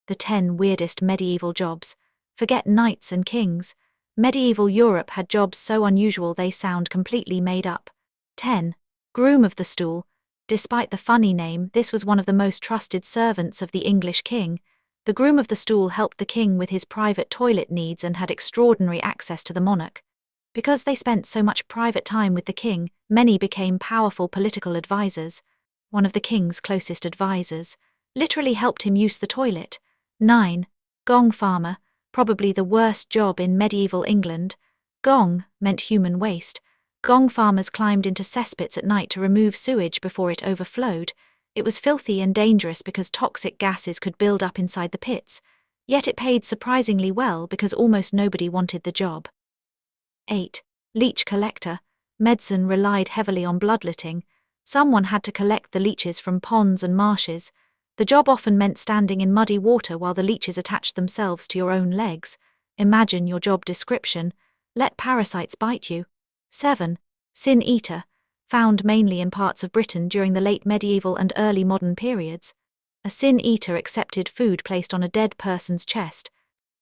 The 10 weirdest medieval jobs. Forget knights and kings. Medieval Europe had jobs so unusual they sound completely made up. 10. Groom of the stool. Despite the funny name, this was one of the most trusted servants of the English king. The groom of the stool helped the king with his private toilet needs and had extraordinary access to the monarch. Because they spent so much private time with the king, many became powerful political advisors. One of the king's closest advisors literally helped him use the toilet. 9. Gong farmer. Probably the worst job in medieval England. Gong meant human waste. Gong farmers climbed into cesspits at night to remove sewage before it overflowed. It was filthy and dangerous because toxic gases could build up inside the pits, yet it paid surprisingly well because almost nobody wanted the job. 8. Leech collector. Medicine relied heavily on bloodletting. Someone had to collect the leeches from ponds and marshes. The job often meant standing in muddy water while the leeches attached themselves to your own legs. Imagine your job description. Let parasites bite you. 7. Sin eater. Found mainly in parts of Britain during the late medieval and early modern periods. A sin eater accepted food placed on a dead person's chest,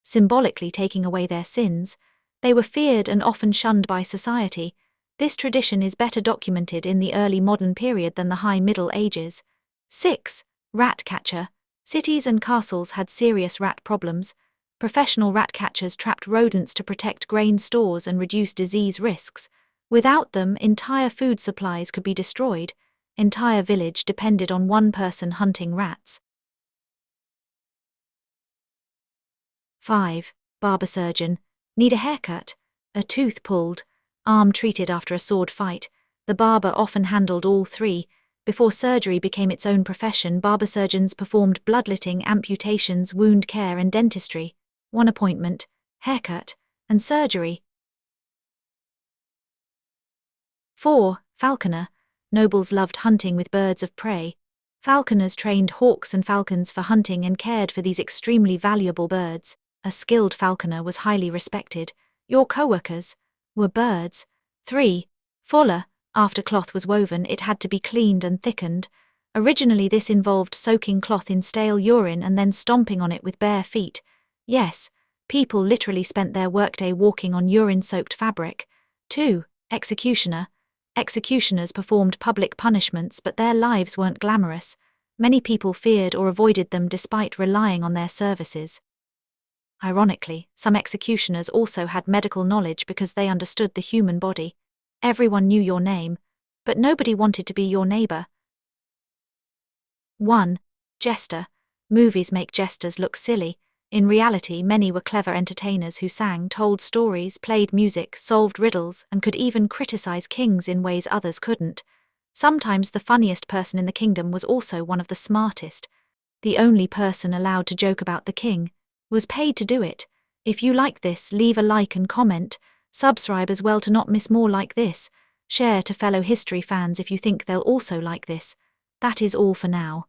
symbolically taking away their sins. They were feared and often shunned by society. This tradition is better documented in the early modern period than the High Middle Ages. 6. Rat catcher. Cities and castles had serious rat problems. Professional rat catchers trapped rodents to protect grain stores and reduce disease risks. Without them, entire food supplies could be destroyed. Entire village depended on one person hunting rats. 5. Barber surgeon. Need a haircut? A tooth pulled? Arm treated after a sword fight? The barber often handled all three. Before surgery became its own profession, barber surgeons performed bloodletting, amputations, wound care and dentistry. One appointment, haircut, and surgery. 4. Falconer. Nobles loved hunting with birds of prey. Falconers trained hawks and falcons for hunting and cared for these extremely valuable birds. A skilled falconer was highly respected. Your co-workers were birds. 3. Fuller. After cloth was woven, it had to be cleaned and thickened. Originally this involved soaking cloth in stale urine and then stomping on it with bare feet. Yes, people literally spent their workday walking on urine-soaked fabric. 2. Executioner. Executioners performed public punishments, but their lives weren't glamorous. Many people feared or avoided them despite relying on their services. Ironically, some executioners also had medical knowledge because they understood the human body. Everyone knew your name, but nobody wanted to be your neighbor. 1. Jester. Movies make jesters look silly. In reality, many were clever entertainers who sang, told stories, played music, solved riddles, and could even criticize kings in ways others couldn't. Sometimes the funniest person in the kingdom was also one of the smartest. The only person allowed to joke about the king was paid to do it. If you like this, leave a like and comment. Subscribe as well to not miss more like this. Share to fellow history fans if you think they'll also like this. That is all for now.